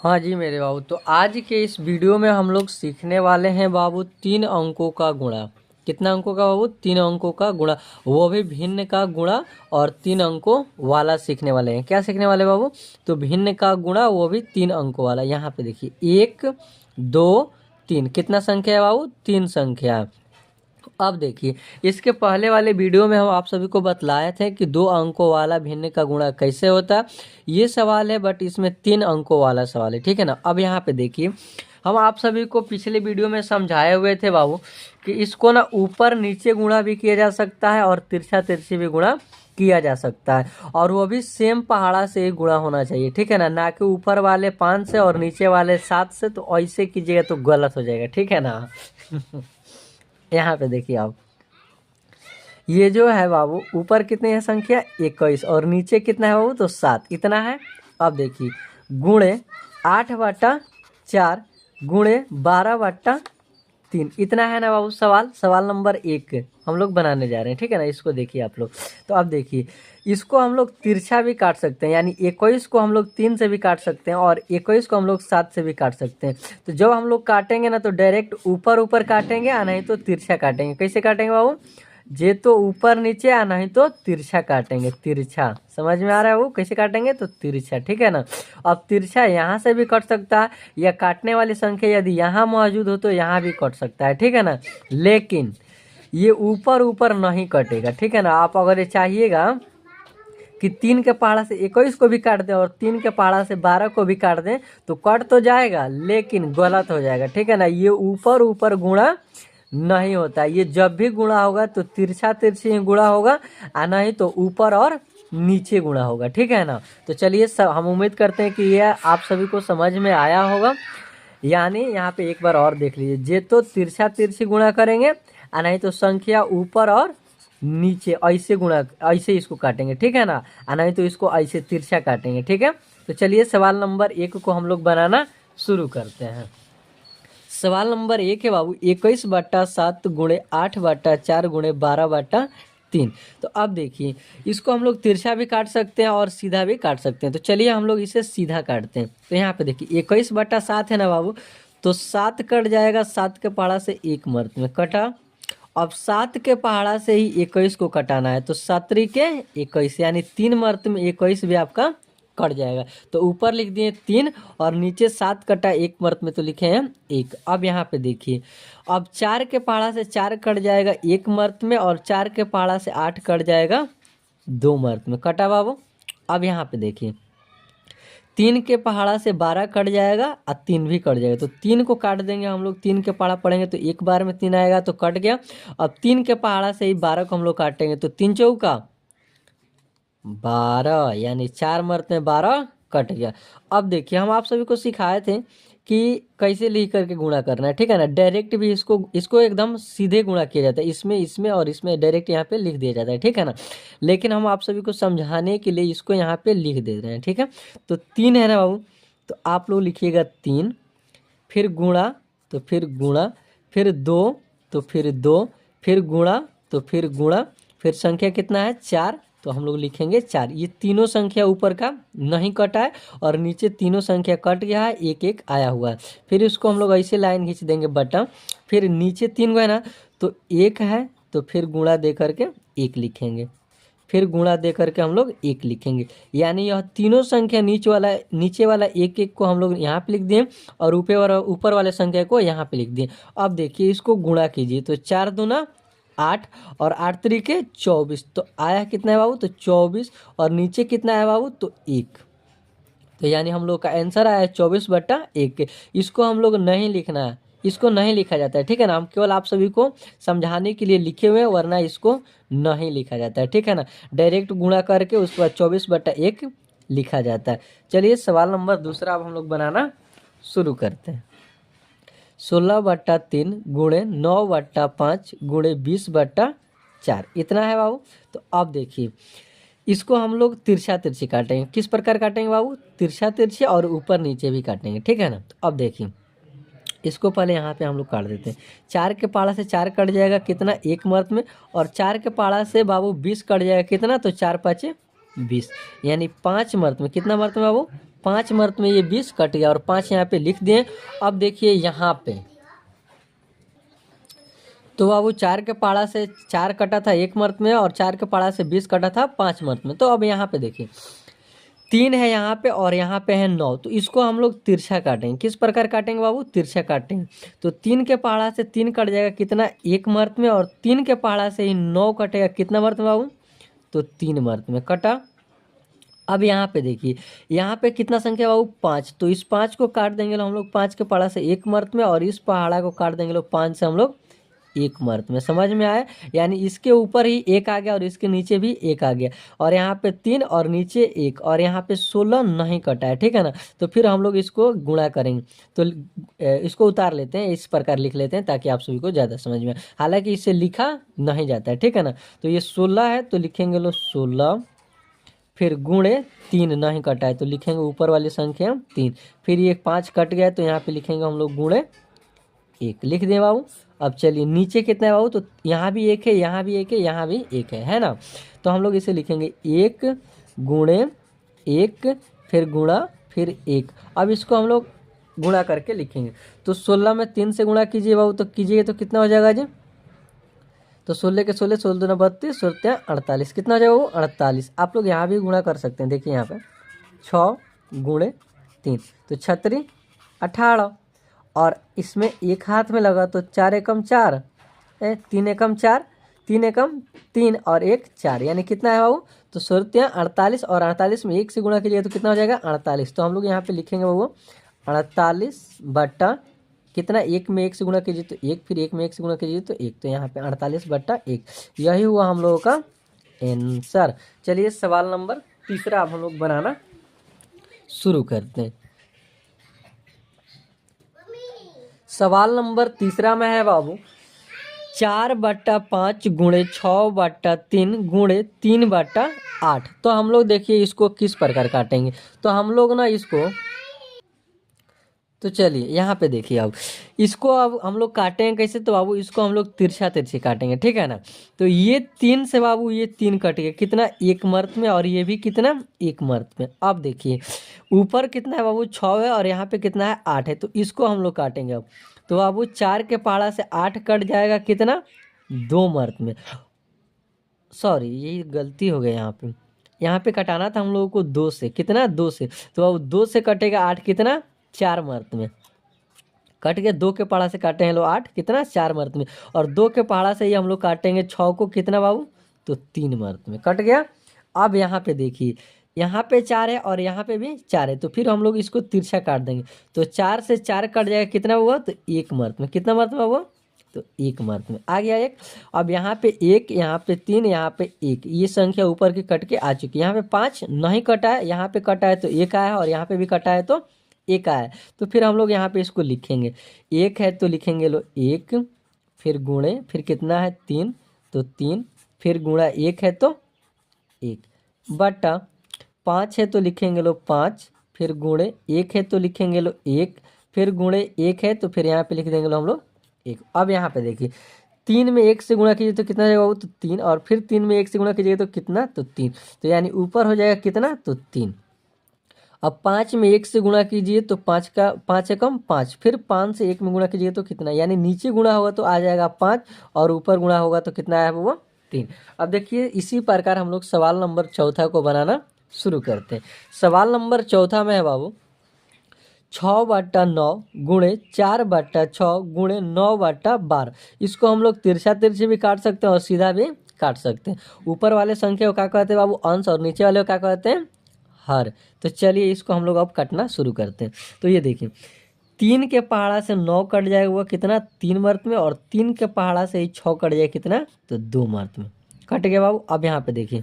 हाँ जी मेरे बाबू, तो आज के इस वीडियो में हम लोग सीखने वाले हैं बाबू 3 अंकों का गुणा। कितना अंकों का बाबू? 3 अंकों का गुणा, वो भी भिन्न का गुणा। और 3 अंकों वाला सीखने वाले हैं। क्या सीखने वाले बाबू? तो भिन्न का गुणा, वो भी 3 अंकों वाला। यहाँ पे देखिए 1 2 3, कितना संख्या है बाबू? 3 संख्या है। अब देखिए, इसके पहले वाले वीडियो में हम आप सभी को बतलाए थे कि 2 अंकों वाला भिन्न का गुणा कैसे होता है। ये सवाल है, बट इसमें 3 अंकों वाला सवाल है, ठीक है ना। अब यहाँ पे देखिए, हम आप सभी को पिछले वीडियो में समझाए हुए थे बाबू कि इसको ना ऊपर नीचे गुणा भी किया जा सकता है और तिरछा तिरछी भी गुणा किया जा सकता है, और वो भी सेम पहाड़ा से ही गुणा होना चाहिए, ठीक है ना कि ऊपर वाले 5 से और नीचे वाले 7 से। तो ऐसे कीजिएगा तो गलत हो जाएगा, ठीक है ना। यहाँ पे देखिए आप, ये जो है बाबू, ऊपर कितनी है संख्या? 21, और नीचे कितना है बाबू? तो 7, इतना है। अब देखिए, गुणे 8/4 गुणे 12/3, इतना है ना बाबू। सवाल नंबर 1 हम लोग बनाने जा रहे हैं, ठीक है ना। इसको देखिए आप लोग। तो अब देखिए, इसको हम लोग तिरछा भी काट सकते हैं, यानी 21 को हम लोग 3 से भी काट सकते हैं और 21 को हम लोग 7 से भी काट सकते हैं। तो जब हम लोग काटेंगे ना, तो डायरेक्ट ऊपर ऊपर काटेंगे, या नहीं तो तिरछा काटेंगे। कैसे काटेंगे बाबू? जे तो ऊपर नीचे, या नहीं तो तिरछा काटेंगे। तिरछा समझ में आ रहा है वो कैसे काटेंगे? तो तिरछा, ठीक है ना। अब तिरछा यहाँ से भी कट सकता है, या काटने वाली संख्या यदि यहाँ मौजूद हो तो यहाँ भी कट सकता है, ठीक है ना। लेकिन ये ऊपर ऊपर नहीं कटेगा, ठीक है ना। आप अगर ये चाहिएगा कि 3 के पहाड़ा से 21 को भी काट दें और 3 के पहाड़ा से 12 को भी काट दें, तो कट तो जाएगा लेकिन गलत हो जाएगा, ठीक है ना। ये ऊपर ऊपर गुणा नहीं होता। ये जब भी गुणा होगा तो तिरछा तिरछी ही गुणा होगा, और नहीं तो ऊपर और नीचे गुणा होगा, ठीक है ना। तो चलिए, हम उम्मीद करते हैं कि ये आप सभी को समझ में आया होगा। यानी यहाँ पे एक बार और देख लीजिए, जे तो तिरछा तिरछी गुणा करेंगे, और नहीं तो संख्या ऊपर और नीचे ऐसे गुणा, ऐसे इसको काटेंगे, ठीक है ना। और नहीं तो इसको ऐसे तिरछा काटेंगे, ठीक है। तो चलिए, सवाल नंबर 1 को हम लोग बनाना शुरू करते हैं। सवाल नंबर 1 है बाबू, 21/7 गुणे 8/4 गुणे 12/3। तो अब देखिए, इसको हम लोग तिरछा भी काट सकते हैं और सीधा भी काट सकते हैं। तो चलिए हम लोग इसे सीधा काटते हैं। तो यहाँ पे देखिए, 21/7 है ना बाबू, तो 7 कट जाएगा। 7 के पहाड़ा से 1 मर्द में कटा। अब 7 के पहाड़ा से ही 21 को कटाना है, तो 7 के 21, यानी 3 मर्द में 21 भी आपका कट जाएगा। तो ऊपर लिख दिए 3 और नीचे 7 कटा 1 मर्द में, तो लिखे हैं 1। अब यहाँ पे देखिए, अब 4 के पहाड़ा से 4 कट जाएगा 1 मर्द में, और 4 के पहाड़ा से 8 कट जाएगा 2 मर्द में। कटा बाबू। अब यहाँ पे देखिए, 3 के पहाड़ा से 12 कट जाएगा और 3 भी कट जाएगा। तो 3 को काट देंगे हम लोग। 3 के पहाड़ा पढ़ेंगे तो एक बार में 3 आएगा, तो कट गया। अब 3 के पहाड़ा से ही 12 को हम लोग काटेंगे, तो 3 चौका 12, यानी 4 मर्द में 12 कट गया। अब देखिए, हम आप सभी को सिखाए थे कि कैसे लिख करके गुणा करना है, ठीक है ना। डायरेक्ट भी इसको एकदम सीधे गुणा किया जाता है, इसमें इसमें और इसमें डायरेक्ट यहाँ पे लिख दिया जाता है, ठीक है ना। लेकिन हम आप सभी को समझाने के लिए इसको यहाँ पे लिख दे रहे हैं, ठीक है। तो 3 है ना बाबू, तो आप लोग लिखिएगा 3, फिर गुणा, तो फिर गुणा, फिर 2, तो फिर 2, फिर गुणा, तो फिर गुणा, फिर संख्या कितना है? 4, तो हम लोग लिखेंगे 4। ये तीनों संख्या ऊपर का नहीं कटा है और नीचे तीनों संख्या कट गया है, एक एक आया हुआ है। फिर इसको हम लोग ऐसे लाइन खींच देंगे बटन। फिर नीचे 3 गो है ना, तो 1 है, तो फिर गुणा दे करके 1 लिखेंगे। फिर गुणा दे करके हम लोग 1 लिखेंगे। यानी यह तीनों संख्या नीचे वाला 1 1 को हम लोग यहाँ पे लिख दिए, और ऊपर वाले संख्या को यहाँ पे लिख दिए। अब देखिए, इसको गुणा कीजिए, तो 4 दूना 8 और 8 तरीके 24, तो आया कितना है बाबू? तो 24। और नीचे कितना है बाबू? तो 1। तो यानी हम लोग का आंसर आया 24/1। इसको हम लोग नहीं लिखना है, इसको नहीं लिखा जाता है, ठीक है ना। हम केवल आप सभी को समझाने के लिए लिखे हुए हैं, वरना इसको नहीं लिखा जाता है, ठीक है ना। डायरेक्ट गुणा करके उसके बाद 24/1 लिखा जाता है। चलिए, सवाल नंबर 2 अब हम लोग बनाना शुरू करते हैं। 16/3 गुणे 9/5 गुणे 20/4, इतना है बाबू। तो अब देखिए, इसको हम लोग तिरछा तिरछी काटेंगे। किस प्रकार काटेंगे बाबू? तिरछा तिरछी और ऊपर नीचे भी काटेंगे, ठीक है ना। तो अब देखिए, इसको पहले यहाँ पे हम लोग काट देते हैं। 4 के पहाड़ा से 4 कट जाएगा, कितना? 1 मर्द में। और 4 के पहाड़ा से बाबू 20 कट जाएगा, कितना? तो 4 5 20, यानी 5 मर्द में। कितना मर्द में बाबू? 5 मर्त में ये 20 कट गया और 5 यहाँ पे लिख दिए। अब देखिए यहाँ पे तो बाबू 4 के पाड़ा से 4 कटा था 1 मर्त में और 4 के पाड़ा से 20 कटा था 5 मर्त में। तो अब यहाँ पे देखिए 3 है यहाँ पे और यहाँ पे है 9, तो इसको हम लोग तिरछा काटेंगे। किस प्रकार काटेंगे बाबू? तिरछा काटेंगे। तो 3 के पहाड़ा से 3 कट जाएगा कितना? 1 मर्त में, और 3 के पहाड़ा से ही 9 कटेगा कितना मर्त में बाबू? तो 3 मर्त में कटा। अब यहाँ पे देखिए यहाँ पे कितना संख्या बाबू? 5, तो इस 5 को काट देंगे हम लोग 5 के पहाड़ा से 1 मर्त में, और इस पहाड़ा को काट देंगे लोग 5 से हम लोग 1 मर्त में। समझ में आया? यानी इसके ऊपर ही 1 आ गया और इसके नीचे भी 1 आ गया, और यहाँ पे 3 और नीचे 1, और यहाँ पे 16 नहीं कटा है, ठीक है ना। तो फिर हम लोग इसको गुणा करेंगे, तो इसको उतार लेते हैं, इस प्रकार लिख लेते हैं ताकि आप सभी को ज़्यादा समझ में आए। हालांकि इसे लिखा नहीं जाता है, ठीक है ना। तो ये 16 है तो लिखेंगे लो 16, फिर गुणे 3 नहीं कटा है तो लिखेंगे ऊपर वाली संख्या 3, फिर ये 5 कट गया तो यहाँ पे लिखेंगे हम लोग गुणे 1, लिख दें बाबू। अब चलिए नीचे कितना है बाबू? तो यहाँ भी 1 है, यहाँ भी 1 है, यहाँ भी 1 है ना। तो हम लोग इसे लिखेंगे 1 गुणे 1, फिर गुणा फिर 1। अब इसको हम लोग गुणा करके लिखेंगे। तो 16 में 3 से गुणा कीजिए बाबू, तो कीजिए तो कितना हो जाएगा जी? तो 16 के 16, 16 दूना 32, 16 48, कितना हो जाएगा वो? 48। आप लोग यहाँ भी गुणा कर सकते हैं। देखिए यहाँ पे 6 गुणे 3 तो 36 18, और इसमें एक हाथ में लगा तो 4 एकम 4, 3 एकम 4, 3 एकम 3 और 1 4, यानी कितना है बाबू? तो 16 48, और 48 में 1 से गुणा कीजिए तो कितना हो जाएगा? 48। तो हम लोग यहाँ पे लिखेंगे बाबू 48 बट्टा कितना? 1 में 1 से गुणा कीजिए तो 1, फिर 1 में 1 से गुणा कीजिए तो 1, तो यहाँ पे 48 बट्टा 1। यही हुआ हम लोगों का आंसर। चलिए सवाल नंबर तीसरा अब हम लोग बनाना शुरू करते हैं। सवाल नंबर तीसरा में है बाबू 4/5 गुणे 6/3 गुणे 3/8। तो हम लोग देखिए इसको किस प्रकार काटेंगे। तो हम लोग ना इसको, तो चलिए यहाँ पे देखिए अब इसको अब हम लोग काटेंगे कैसे? तो बाबू इसको हम लोग तिरछा तिरछी काटेंगे, ठीक है ना। तो ये 3 से बाबू ये 3 कट गया कितना? 1 मर्त में, और ये भी कितना? 1 मर्त में। अब देखिए ऊपर कितना है बाबू? 6 है, और यहाँ पे कितना है? 8 है, तो इसको हम लोग काटेंगे अब। तो बाबू 4 के पहाड़ा से 8 कट जाएगा कितना? 2 मर्त में। सॉरी यही गलती हो गई यहाँ पे कटाना था हम लोगों को 2 से, कितना? 2 से। तो बाबू 2 से कटेगा 8 कितना? 4 मर्त में। कट गया 2 के पहाड़ा से काटे हैं लोग 8 कितना? 4 मर्त में, और 2 के पहाड़ा से ही हम लोग काटेंगे 6 को कितना बाबू? तो 3 मर्त में कट गया। अब यहाँ पे देखिए यहाँ पे 4 है और यहाँ पे भी 4 है, तो फिर हम लोग इसको तिरछा काट देंगे। तो 4 से 4 कट जाएगा कितना हुआ? तो 1 मर्त में। कितना मर्त में हुआ? तो 1 मर्त में आ गया 1। अब यहाँ पे 1, यहाँ पे 3, यहाँ पे 1, ये संख्या ऊपर की कट के आ चुकी है। यहाँ पे 5 नहीं कटा है, यहाँ पे कटा है तो 1 आया है, और यहाँ पे भी कटा है तो 1 आया है। तो फिर हम लोग यहाँ पे इसको लिखेंगे। 1 है तो लिखेंगे लो 1, फिर गुणे फिर कितना है? 3, तो 3, फिर गुणा 1 है तो 1, बटा 5 है तो लिखेंगे लो 5, फिर गुणे 1 है तो लिखेंगे लो 1, फिर गुणे 1 है तो फिर यहाँ पे लिख देंगे लो हम लोग 1। अब यहाँ पे देखिए 3 में 1 से गुणा कीजिए तो कितना जाएगा वो? तो 3, और फिर 3 में 1 से गुणा कीजिए तो कितना? तो 3, तो यानी ऊपर हो जाएगा कितना? तो 3। अब 5 में 1 से गुणा कीजिए तो 5 का 5 एकम 5, फिर 5 से 1 में गुणा कीजिए तो कितना? यानी नीचे गुणा होगा तो आ जाएगा 5, और ऊपर गुणा होगा तो कितना आया वो? 3। अब देखिए इसी प्रकार हम लोग सवाल नंबर चौथा को बनाना शुरू करते हैं। सवाल नंबर चौथा में है बाबू 6/9 गुणे 4/6 गुणे 9/12। इसको हम लोग तिरछा तिरछी भी काट सकते हैं और सीधा भी काट सकते हैं। ऊपर वाले संख्या को क्या कहते हैं बाबू? अंश, और नीचे वाले को क्या कहते हैं? हर। तो चलिए इसको हम लोग अब काटना शुरू करते हैं। तो ये देखिए 3 के पहाड़ा से 9 कट जाएगा वो कितना? 3 मर्त में, और 3 के पहाड़ा से ही 6 कट जाएगा कितना? तो 2 मर्त में कट गया बाबू। अब यहाँ पे देखिए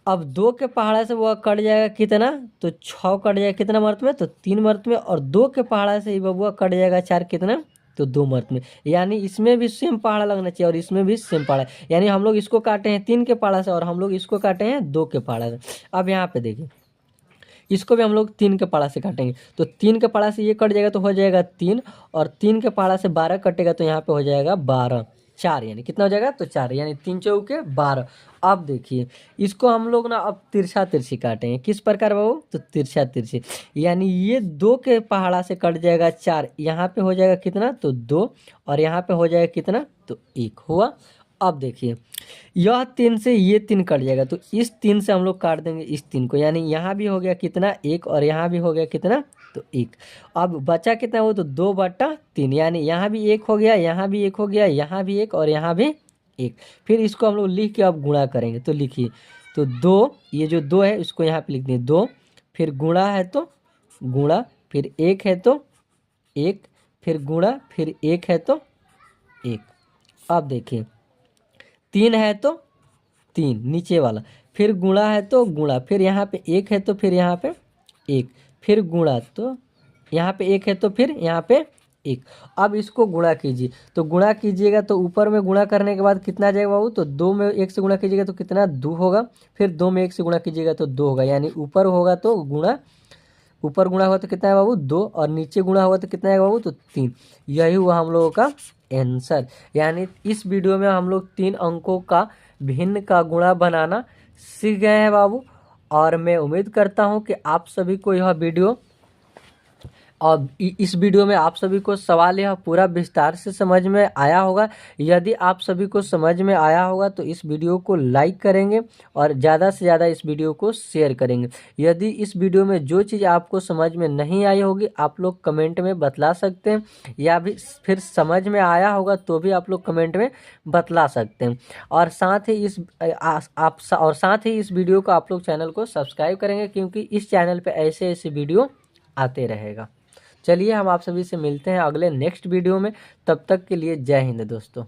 अब 2 के पहाड़ा से वह कट जाएगा कितना? तो 6 कट जाएगा कितना मर्त में? तो 3 मर्त में, और 2 के पहाड़ा से ही बबुआ कट जाएगा 4 कितना? तो 2 मर्त में। यानी इसमें भी सेम पहाड़ा लगना चाहिए और इसमें भी सेम पहाड़ा, यानी हम लोग इसको काटे हैं 3 के पहाड़ा से और हम लोग इसको काटे हैं 2 के पहाड़ा से। अब यहाँ पे देखिए इसको भी हम लोग 3 के पहाड़ा से काटेंगे। तो 3 के पहाड़ा से ये कट जाएगा तो हो जाएगा 3, और 3 के पहाड़ा से 12 कटेगा तो यहाँ पे हो जाएगा 12। 4, यानी कितना हो जाएगा, तो 4, यानी 3 चौके 12। अब देखिए इसको हम लोग ना अब तिरछा तिरछी काटेंगे। किस प्रकार बाबू, तो तिरछा तिरछी, यानी ये 2 के पहाड़ा से कट जाएगा 4, यहाँ पे हो जाएगा कितना, तो 2, और यहाँ पे हो जाएगा कितना, तो 1 हुआ। अब देखिए यह 3 से ये 3 कट जाएगा, तो इस 3 से हम लोग काट देंगे इस 3 को, यानी यहाँ भी हो गया कितना, 1, और यहाँ भी हो गया कितना, तो 1। अब बचा कितना, वो तो 2/3, यानी यहाँ भी 1 हो गया, यहाँ भी 1 हो गया, यहाँ भी 1, और यहाँ भी 1। फिर इसको हम लोग लिख के अब गुणा करेंगे, तो लिखिए, तो 2, ये जो 2 है इसको यहाँ पे लिख दें 2, फिर गुणा है तो गुणा, फिर 1 है तो 1, फिर गुणा, फिर 1 है तो 1। अब देखिए 3 है तो 3 नीचे वाला, फिर गुणा है तो गुणा, फिर यहाँ पे 1 है तो फिर यहाँ पे 1, फिर गुणा, तो यहाँ पे 1 है तो फिर यहाँ पे 1। अब इसको गुणा कीजिए, तो गुणा कीजिएगा तो ऊपर में गुणा करने के बाद कितना आ जाएगा बाबू, तो 2 में 1 से गुणा कीजिएगा तो कितना, 2 होगा, फिर 2 में 1 से गुणा कीजिएगा तो 2 होगा, यानी ऊपर होगा तो गुणा, ऊपर गुणा हुआ तो कितना है बाबू, 2, और नीचे गुणा हुआ तो कितना है बाबू, तो 3। यही हुआ हम लोगों का आंसर। यानी इस वीडियो में हम लोग 3 अंकों का भिन्न का गुणा बनाना सीख गए हैं बाबू, और मैं उम्मीद करता हूं कि आप सभी को यह वीडियो, और इस वीडियो में आप सभी को सवाल यह पूरा विस्तार से समझ में आया होगा। यदि आप सभी को समझ में आया होगा तो इस वीडियो को लाइक करेंगे और ज़्यादा से ज़्यादा इस वीडियो को शेयर करेंगे। यदि इस वीडियो में जो चीज़ आपको समझ में नहीं आई होगी आप लोग कमेंट में बतला सकते हैं, या भी फिर समझ में आया होगा तो भी आप लोग कमेंट में बतला सकते हैं। और साथ ही इस वीडियो को आप लोग चैनल को सब्सक्राइब करेंगे, क्योंकि इस चैनल पर ऐसे ऐसे वीडियो आते रहेगा। चलिए हम आप सभी से मिलते हैं अगले नेक्स्ट वीडियो में, तब तक के लिए जय हिंद दोस्तों।